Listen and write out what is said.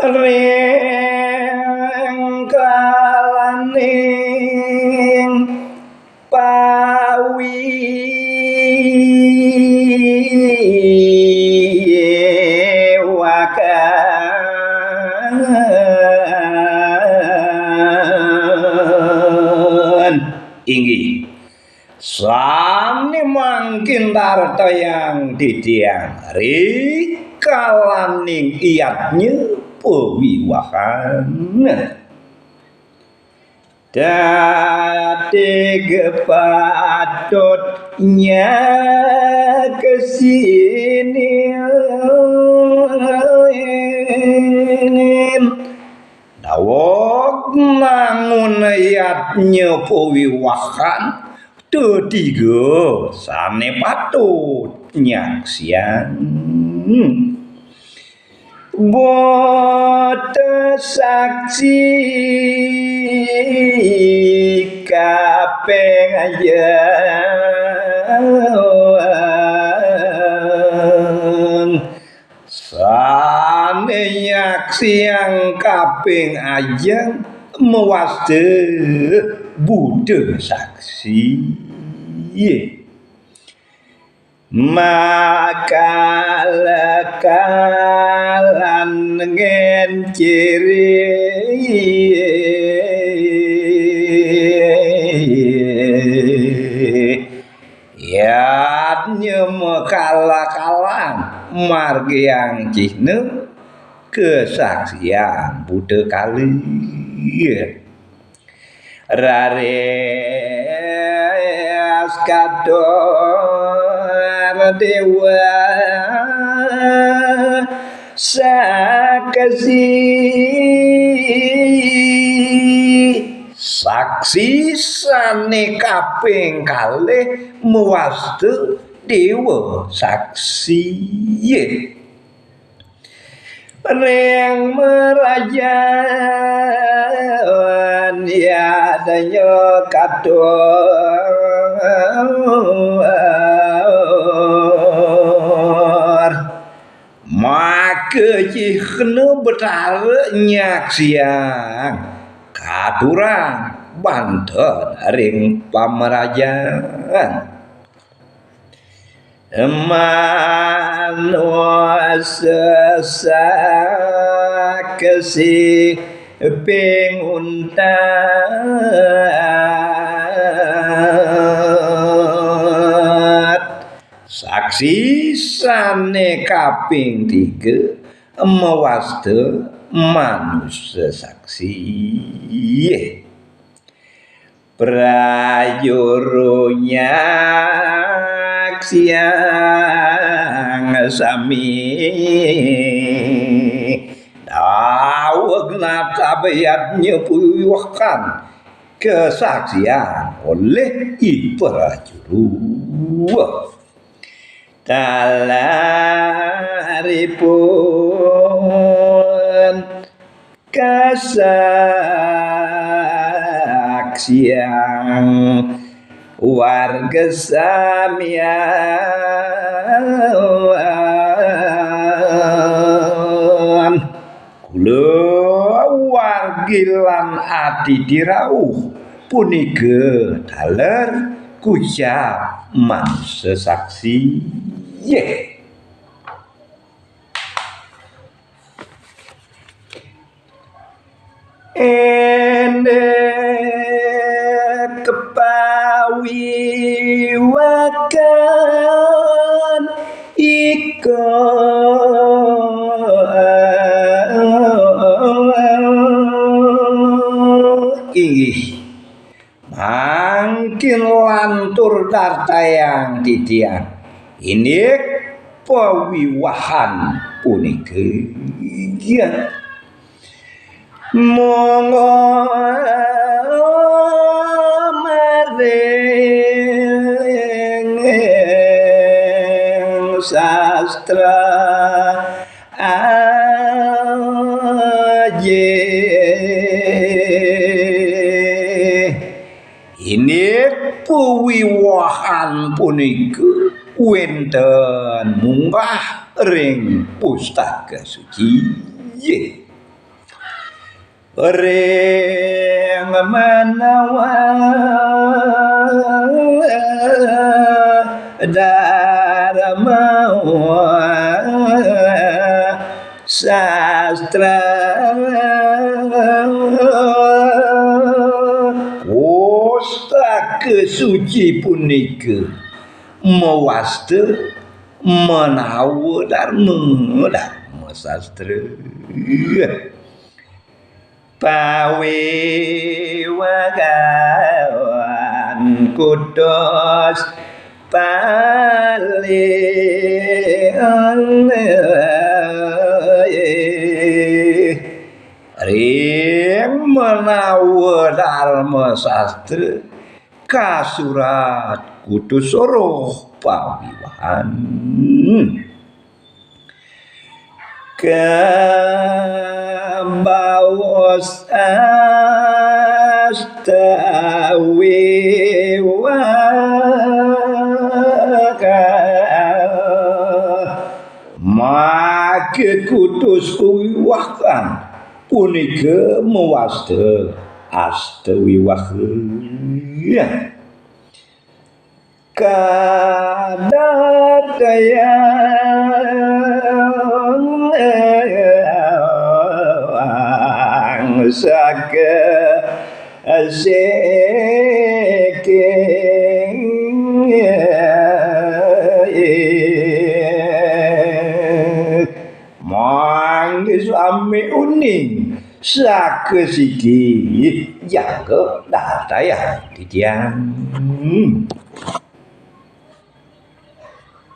rengkalaning pawi wakan inggih sami mangkin tarta yang didiang rikalaning iyatnya pewiwahan dadi kepatutnya kesini dawok nangun iyatnya pewiwahan Tetiga sane patut nyaksian bote saksi kaping ayang sane nyaksian kaping ayang mewaste Buddha saksi maka lekalan ngenciri yadnya mekala-kalan margi yang cihne kesaksian Buddha kali rares kador dewa saksi sane kaping kalih muwastu dewa saksi Reng merajan ya danyo kator maka cihne betara nyaksian katurang banten ring pamerajan manusia kesih penguntat saksi sane kaping 3 mewaste manusia saksi prajurunya siang sami dawag na tabayatnya puiwakan kesaksian oleh prajuru talaripun kesaksian warga samian kula wargilan adi dirauh punika daler kucap manungsa saksi kepawiwakan iko inggih mangkin lantur dartayang titian ini pawiwahan punika monggo maring sastra aje ini pawiwahan punika wenten munggah ring pustaka suci ring menawa dharma sastra kesuci punika mewasta menawa dharma sastra pawe wagawan kudos paling ring menawa dharma sastra kasurat kudu soroh pawiwahan kembawas astawiwaka maka kutus wiwakan punika mewasta astawiwaka kadadayang saka aseking mangga suami uning saka siki jaga datayang titiang